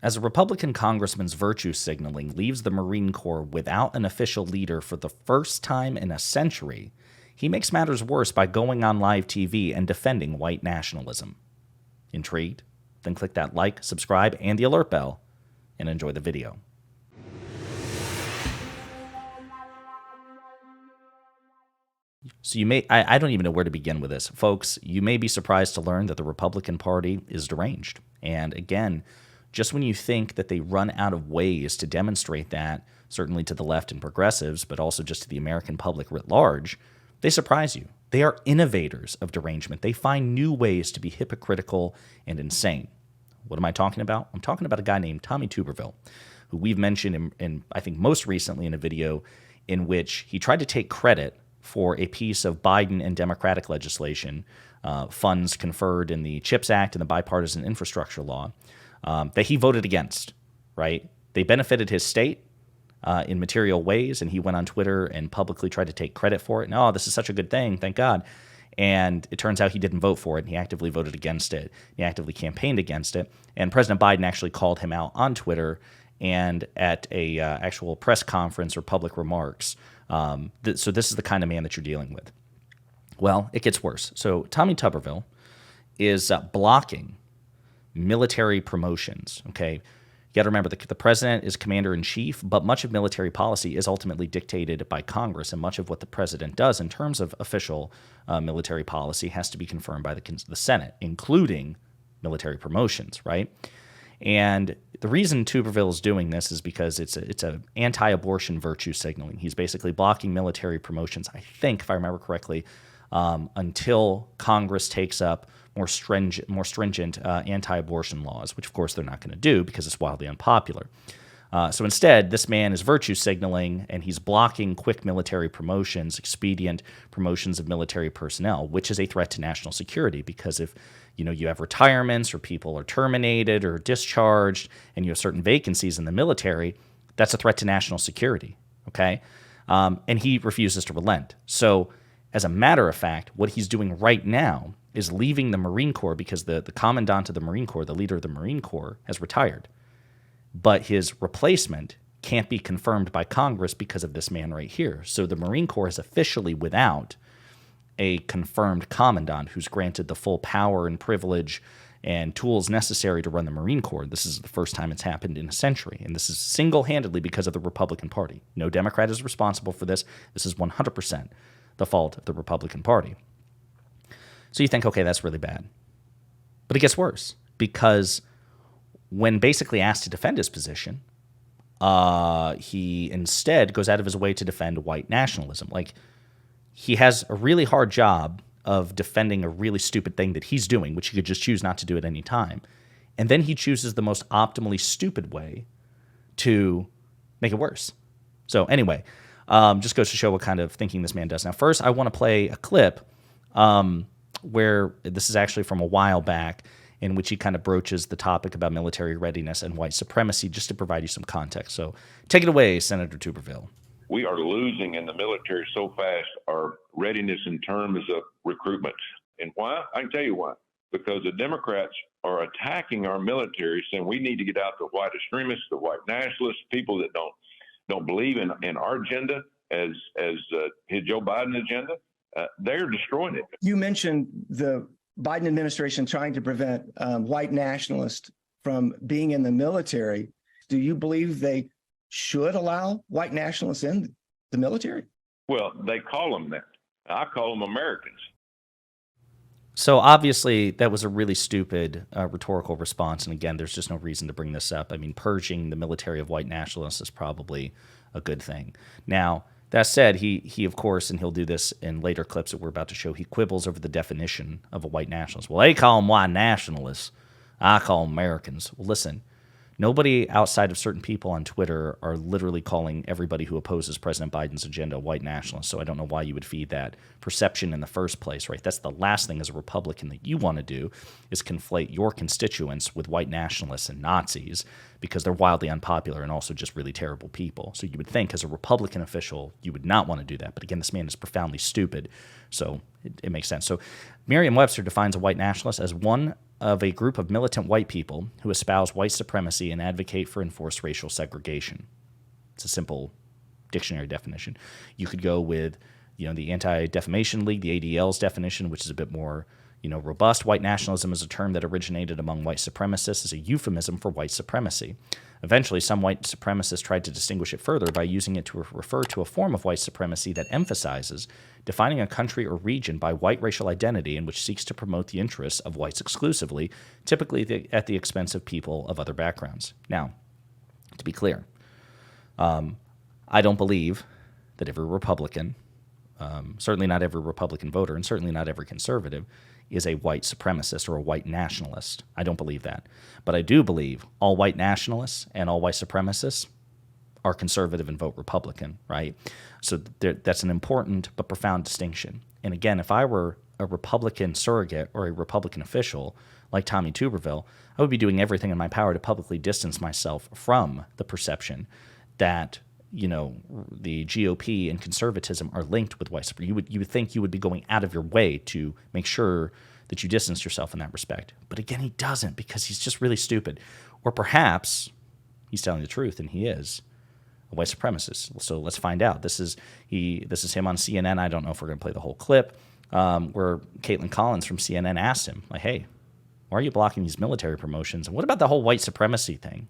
As a Republican congressman's virtue signaling leaves the Marine Corps without an official leader for the first time in a century, he makes matters worse by going on live TV and defending white nationalism. Intrigued? Then click that like, subscribe, and the alert bell, and enjoy the video. So I don't even know where to begin with this. Folks, you may be surprised to learn that the Republican Party is deranged. And again, just when you think that they run out of ways to demonstrate that, certainly to the left and progressives, but also just to the American public writ large, they surprise you. They are innovators of derangement. They find new ways to be hypocritical and insane. What am I talking about? I'm talking about a guy named Tommy Tuberville, who we've mentioned in I think most recently in a video in which he tried to take credit for a piece of Biden and Democratic legislation, funds conferred in the CHIPS Act and the bipartisan infrastructure law, that he voted against, right? They benefited his state in material ways, and he went on Twitter and publicly tried to take credit for it. And, oh, this is such a good thing, thank God. And it turns out he didn't vote for it, and he actively voted against it. He actively campaigned against it. And President Biden actually called him out on Twitter and at a actual press conference or public remarks. So this is the kind of man that you're dealing with. Well, it gets worse. So Tommy Tuberville is blocking military promotions, okay? You got to remember, the president is commander-in-chief, but much of military policy is ultimately dictated by Congress, and much of what the president does in terms of official military policy has to be confirmed by the Senate, including military promotions, right? And the reason Tuberville is doing this is because it's a anti-abortion virtue signaling. He's basically blocking military promotions, I think, if I remember correctly, until Congress takes up more stringent anti-abortion laws, which of course they're not going to do because it's wildly unpopular. So instead, this man is virtue signaling, and he's blocking quick military promotions, expedient promotions of military personnel, which is a threat to national security. Because if you have retirements, or people are terminated or discharged, and you have certain vacancies in the military, that's a threat to national security. Okay, and he refuses to relent. So, as a matter of fact, what he's doing right now is leaving the Marine Corps because the commandant of the Marine Corps, the leader of the Marine Corps, has retired. But his replacement can't be confirmed by Congress because of this man right here. So the Marine Corps is officially without a confirmed commandant who's granted the full power and privilege and tools necessary to run the Marine Corps. This is the first time it's happened in a century, and this is single-handedly because of the Republican Party. No Democrat is responsible for this. This is 100% the fault of the Republican Party. So you think, okay, that's really bad. But it gets worse, because when basically asked to defend his position, he instead goes out of his way to defend white nationalism. Like, he has a really hard job of defending a really stupid thing that he's doing, which he could just choose not to do at any time. And then he chooses the most optimally stupid way to make it worse. So anyway, just goes to show what kind of thinking this man does. Now, first, I want to play a clip where this is actually from a while back, in which he kind of broaches the topic about military readiness and white supremacy, just to provide you some context. So take it away, Senator Tuberville. We are losing in the military so fast our readiness in terms of recruitment. And why? I can tell you why. Because the Democrats are attacking our military, saying we need to get out the white extremists, the white nationalists, people that don't believe in our agenda as his Joe Biden agenda. They're destroying it. You mentioned the Biden administration trying to prevent white nationalists from being in the military. Do you believe they should allow white nationalists in the military? Well, they call them that. I call them Americans. So obviously that was a really stupid rhetorical response. And again, there's just no reason to bring this up. I mean, purging the military of white nationalists is probably a good thing. Now, that said, he of course, and he'll do this in later clips that we're about to show, he quibbles over the definition of a white nationalist. Well, they call them white nationalists. I call them Americans. Well, listen, nobody outside of certain people on Twitter are literally calling everybody who opposes President Biden's agenda a white nationalist. So I don't know why you would feed that perception in the first place, right? That's the last thing as a Republican that you want to do, is conflate your constituents with white nationalists and Nazis, because they're wildly unpopular and also just really terrible people. So you would think as a Republican official, you would not want to do that. But again, this man is profoundly stupid, so it makes sense. So Merriam-Webster defines a white nationalist as one of a group of militant white people who espouse white supremacy and advocate for enforced racial segregation. It's a simple dictionary definition. You could go with, the Anti-Defamation League, the ADL's definition, which is a bit more, robust. White nationalism is a term that originated among white supremacists as a euphemism for white supremacy. Eventually, some white supremacists tried to distinguish it further by using it to refer to a form of white supremacy that emphasizes defining a country or region by white racial identity and which seeks to promote the interests of whites exclusively, typically at the expense of people of other backgrounds. Now, to be clear, I don't believe that every Republican, certainly not every Republican voter, and certainly not every conservative, is a white supremacist or a white nationalist. I don't believe that. But I do believe all white nationalists and all white supremacists are conservative and vote Republican, right? So that's an important but profound distinction. And again, if I were a Republican surrogate or a Republican official like Tommy Tuberville, I would be doing everything in my power to publicly distance myself from the perception that the GOP and conservatism are linked with white supremacy. You would think you would be going out of your way to make sure that you distance yourself in that respect. But again, he doesn't, because he's just really stupid. Or perhaps he's telling the truth, and he is a white supremacist. So let's find out. This is him on CNN. I don't know if we're going to play the whole clip, where Caitlin Collins from CNN asked him, like, hey, why are you blocking these military promotions? And what about the whole white supremacy thing?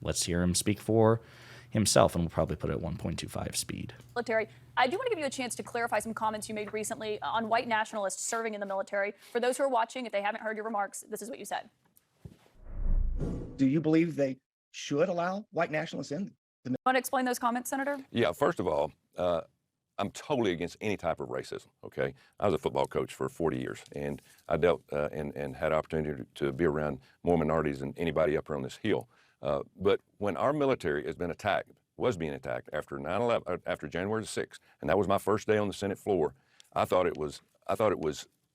Let's hear him speak for himself, and we'll probably put it at 1.25 speed. Military. I do want to give you a chance to clarify some comments you made recently on white nationalists serving in the military. For those who are watching, if they haven't heard your remarks, this is what you said. Do you believe they should allow white nationalists in? Want to explain those comments, Senator? Yeah, first of all, I'm totally against any type of racism, okay? I was a football coach for 40 years, and I dealt and had opportunity to be around more minorities than anybody up here on this hill. But when our military was being attacked after 9/11, after January the 6th, and that was my first day on the Senate floor, I thought it was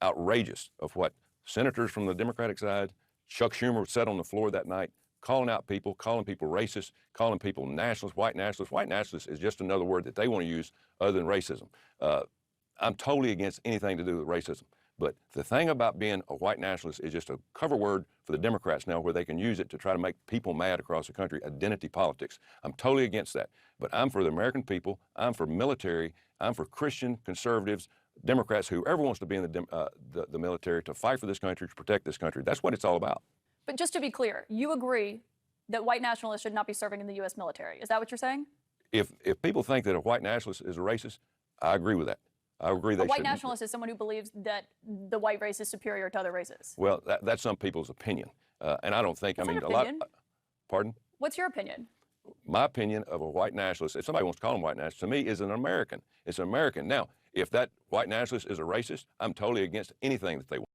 outrageous of what senators from the Democratic side, Chuck Schumer said on the floor that night, calling people racist, calling people nationalists, white nationalists. White nationalists is just another word that they want to use other than racism. I'm totally against anything to do with racism. But the thing about being a white nationalist is just a cover word for the Democrats now, where they can use it to try to make people mad across the country, identity politics. I'm totally against that. But I'm for the American people. I'm for military. I'm for Christian conservatives, Democrats, whoever wants to be in the military to fight for this country, to protect this country. That's what it's all about. But just to be clear, you agree that white nationalists should not be serving in the U.S. military. Is that what you're saying? If people think that a white nationalist is a racist, I agree with that. I agree they A white should. nationalist is someone who believes that the white race is superior to other races. Well, that's some people's opinion, and I don't think. What's I mean, an a lot. opinion? Pardon? What's your opinion? My opinion of a white nationalist, if somebody wants to call him white nationalist, to me is an American. It's an American. Now, if that white nationalist is a racist, I'm totally against anything that they want.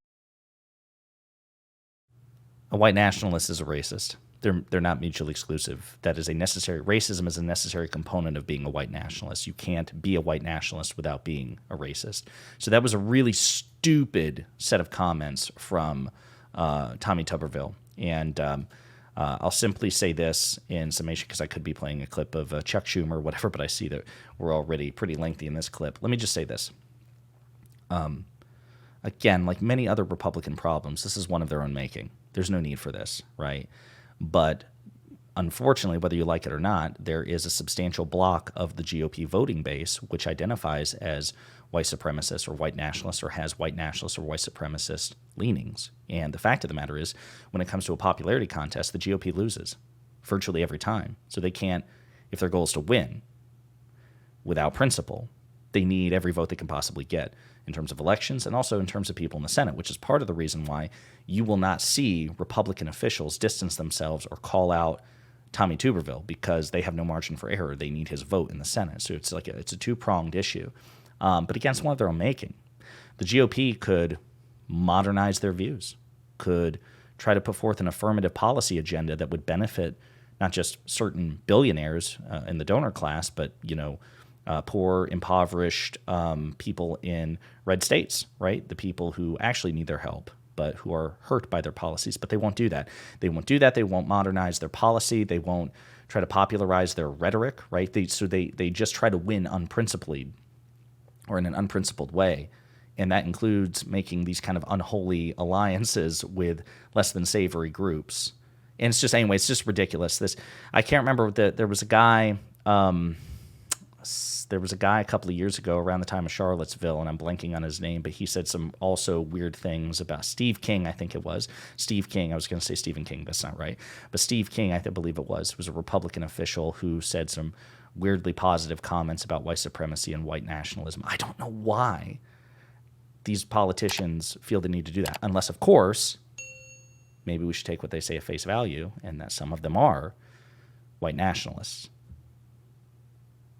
A white nationalist is a racist. They're not mutually exclusive. Racism is a necessary component of being a white nationalist. You can't be a white nationalist without being a racist. So that was a really stupid set of comments from Tommy Tuberville. And I'll simply say this in summation, because I could be playing a clip of Chuck Schumer or whatever, but I see that we're already pretty lengthy in this clip. Let me just say this. Again, like many other Republican problems, this is one of their own making. There's no need for this, right? But unfortunately, whether you like it or not, there is a substantial block of the GOP voting base which identifies as white supremacist or white nationalist, or has white nationalist or white supremacist leanings. And the fact of the matter is, when it comes to a popularity contest, the GOP loses virtually every time. So they can't, if their goal is to win without principle, they need every vote they can possibly get in terms of elections and also in terms of people in the Senate, which is part of the reason why you will not see Republican officials distance themselves or call out Tommy Tuberville, because they have no margin for error. They need his vote in the Senate. So it's like it's a two-pronged issue. But against one of their own making. The GOP could modernize their views, could try to put forth an affirmative policy agenda that would benefit not just certain billionaires in the donor class, but, poor, impoverished people in red states, right? The people who actually need their help, but who are hurt by their policies. But they won't do that. They won't do that. They won't modernize their policy. They won't try to popularize their rhetoric, right? They just try to win unprincipled or in an unprincipled way. And that includes making these kind of unholy alliances with less than savory groups. And it's just, anyway, it's just ridiculous. I can't remember there was a guy a couple of years ago around the time of Charlottesville, and I'm blanking on his name, but he said some also weird things about Steve King, I think it was. Steve King, I was going to say Stephen King, that's not right. But Steve King, I believe it was a Republican official who said some weirdly positive comments about white supremacy and white nationalism. I don't know why these politicians feel the need to do that, unless, of course, maybe we should take what they say at face value, and that some of them are white nationalists.